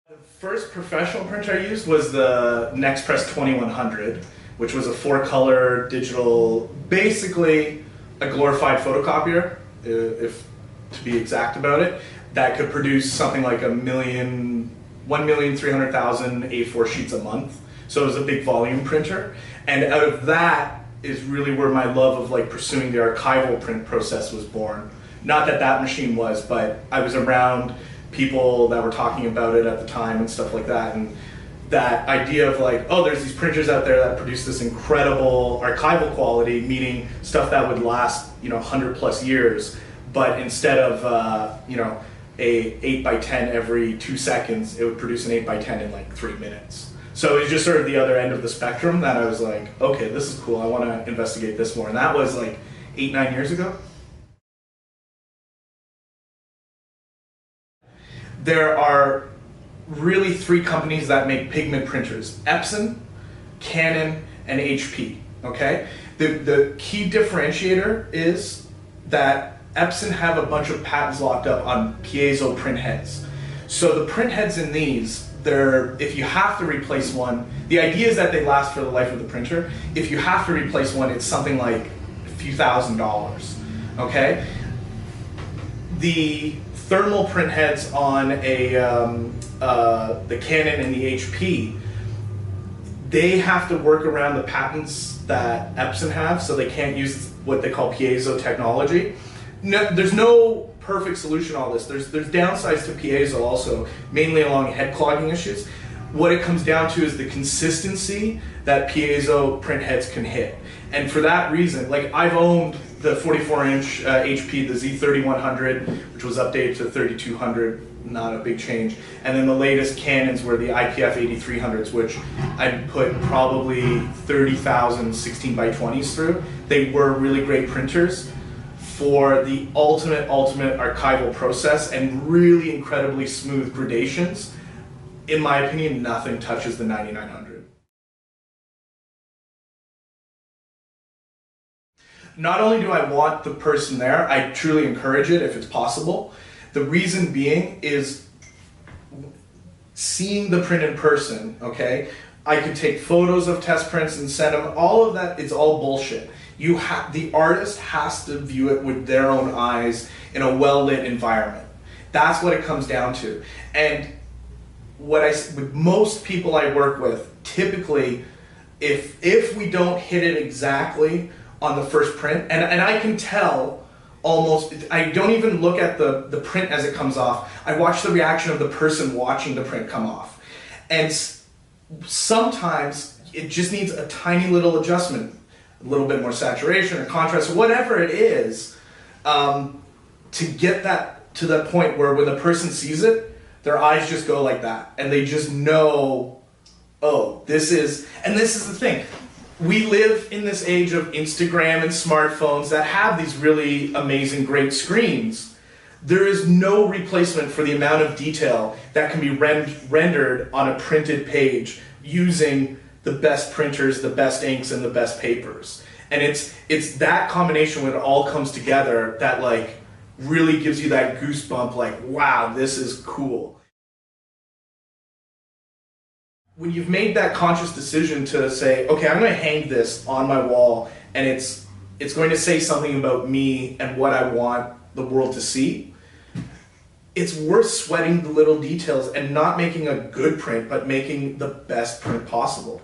The first professional printer I used was the Nexpress 2100, which was a 4-color digital, basically a glorified photocopier, if to be exact about it, that could produce something like 1,300,000 A4 sheets a month. So it was a big volume printer. And out of that is really where my love of like pursuing the archival print process was born. Not that that machine was, but I was around people that were talking about it at the time and stuff like that. And that idea of like, oh, there's these printers out there that produce this incredible archival quality, meaning stuff that would last, 100+ years. But instead of, a 8x10 every 2 seconds, it would produce an 8x10 in like 3 minutes. So it was just sort of the other end of the spectrum that I was like, okay, this is cool. I want to investigate this more. And that was like 8-9 years ago. There are really 3 companies that make pigment printers: Epson, Canon, and HP. Okay? The key differentiator is that Epson have a bunch of patents locked up on piezo print heads. So the print heads in these, if you have to replace one, the idea is that they last for the life of the printer. If you have to replace one, it's something like a few $1,000s. Okay? The thermal print heads on the Canon and the HP, they have to work around the patents that Epson have, so they can't use what they call piezo technology. No, there's no perfect solution to all this. There's downsides to piezo also, mainly along head clogging issues. What it comes down to is the consistency that piezo print heads can hit. And for that reason, like I've owned the 44-inch HP, the Z3100, which was updated to 3200, not a big change. And then the latest Canons were the IPF 8300s, which I put probably 30,000 16x20s through. They were really great printers for the ultimate archival process and really incredibly smooth gradations. In my opinion, nothing touches the 9900. Not only do I want the person there, I truly encourage it if it's possible. The reason being is seeing the print in person, okay? I could take photos of test prints and send them. All of that is all bullshit. The artist has to view it with their own eyes in a well-lit environment. That's what it comes down to. And with most people I work with, typically, if we don't hit it exactly on the first print, and I can tell almost, I don't even look at the print as it comes off. I watch the reaction of the person watching the print come off. And sometimes it just needs a tiny little adjustment, a little bit more saturation or contrast, or whatever it is, to get that to the point where when the person sees it, their eyes just go like that, and they just know, oh, this is the thing. We live in this age of Instagram and smartphones that have these really amazing, great screens. There is no replacement for the amount of detail that can be rendered on a printed page using the best printers, the best inks, and the best papers. And it's that combination when it all comes together that like really gives you that goosebump, like, wow, this is cool. When you've made that conscious decision to say, okay, I'm going to hang this on my wall, and it's going to say something about me and what I want the world to see, it's worth sweating the little details and not making a good print, but making the best print possible.